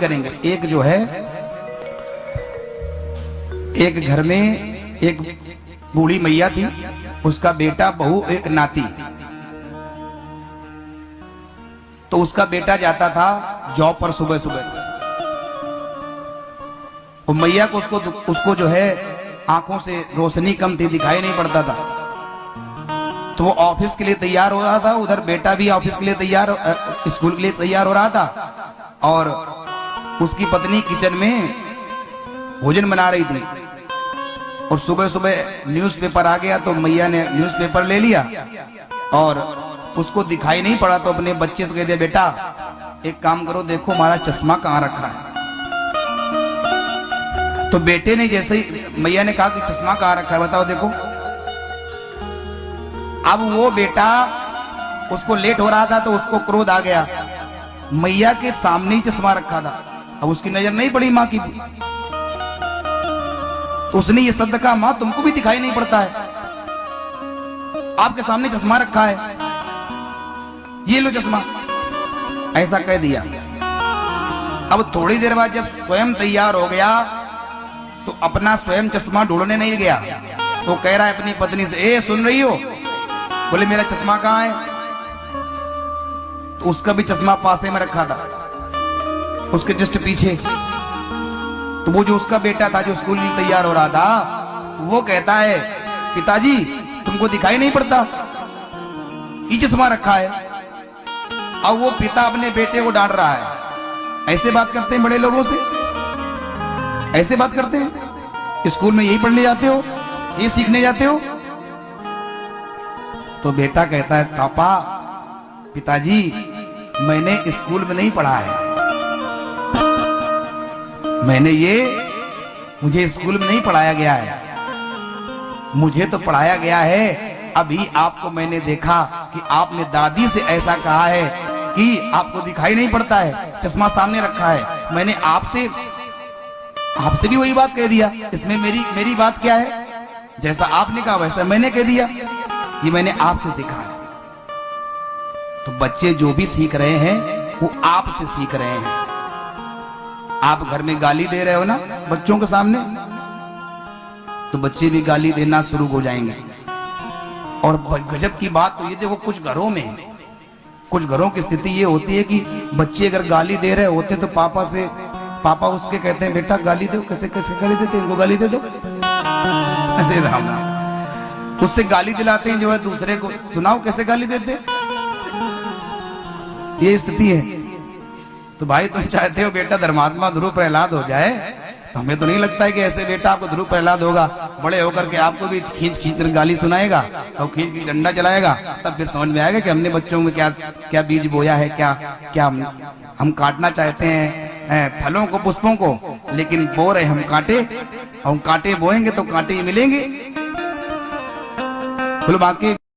करेंगे। एक जो है, एक घर में एक बूढ़ी मैया थी, उसका बेटा, बहू, एक नाती। तो उसका बेटा जाता था जॉब पर सुबह सुबह। वो मैया को उसको जो है आंखों से रोशनी कम थी, दिखाई नहीं पड़ता था। तो वो ऑफिस के लिए तैयार हो रहा था, उधर बेटा भी ऑफिस के लिए तैयार, स्कूल के लिए तैयार हो रहा था, और उसकी पत्नी किचन में भोजन बना रही थी। और सुबह सुबह न्यूज़पेपर आ गया, तो मैया ने न्यूज़पेपर ले लिया और उसको दिखाई नहीं पड़ा, तो अपने बच्चे से कह दिया, बेटा एक काम करो, देखो हमारा चश्मा कहाँ रखा है। तो बेटे ने जैसे ही मैया ने कहा कि चश्मा कहाँ रखा है, बताओ देखो। अब वो बेटा, उसको लेट हो रहा था तो उसको क्रोध आ गया, मैया के सामने ही चश्मा रखा था, अब उसकी नजर नहीं पड़ी मां की। तो उसने ये शब्द कहा, मां तुमको भी दिखाई नहीं पड़ता है, आपके सामने चश्मा रखा है, ये लो चश्मा, ऐसा कह दिया। अब थोड़ी देर बाद जब स्वयं तैयार हो गया तो अपना स्वयं चश्मा ढूंढने नहीं गया, तो कह रहा है अपनी पत्नी से, ए सुन रही हो, बोले मेरा चश्मा कहाँ है। तो उसका भी चश्मा पासे में रखा था, उसके जस्ट पीछे। तो वो जो उसका बेटा था जो स्कूल के लिए तैयार हो रहा था, वो कहता है, पिताजी तुमको दिखाई नहीं पड़ता, ये चश्मा रखा है। अब वो पिता अपने बेटे को डांट रहा है। ऐसे बात करते हैं बड़े लोगों से, ऐसे बात करते हैं। स्कूल में यही पढ़ने जाते हो, ये सीखने जाते हो। तो बेटा कहता है, पापा, पिताजी मैंने स्कूल में नहीं पढ़ा है, मुझे स्कूल में नहीं पढ़ाया गया है, मुझे तो पढ़ाया गया है, अभी आपको मैंने देखा कि आपने दादी से ऐसा कहा है कि आपको दिखाई नहीं पड़ता है, चश्मा सामने रखा है। मैंने आपसे भी वही बात कह दिया, इसमें मेरी बात क्या है, जैसा आपने कहा वैसा मैंने कह दिया, ये मैंने आपसे सीखा है। तो बच्चे जो भी सीख रहे हैं वो आपसे सीख रहे हैं। आप घर में गाली दे रहे हो ना बच्चों के सामने, तो बच्चे भी गाली देना शुरू हो जाएंगे। और गजब की बात तो ये देखो, कुछ घरों की स्थिति ये होती है कि बच्चे अगर गाली दे रहे होते तो पापा उसके कहते हैं, बेटा गाली दो, कैसे गाली देते, इनको गाली दे दो। अरे राम राम, उससे गाली दिलाते हैं जो है दूसरे को, सुनाओ कैसे गाली देते, ये स्थिति है। तो भाई तुम चाहते हो बेटा धर्मात्मा ध्रुव प्रहलाद हो जाए, तो हमें तो नहीं लगता है कि ऐसे बेटा आपको ध्रुव प्रहलाद होगा। बड़े होकर के आपको भी खींच कर गाली सुनाएगा और खींच खींच डंडा चलाएगा, तब फिर समझ में आएगा कि हमने बच्चों में क्या बीज बोया है, क्या हम काटना चाहते हैं फलों को, पुष्पों को, लेकिन बो रहे हम कांटे, और हम कांटे बोएंगे तो कांटे ही मिलेंगे। बोलो बाकी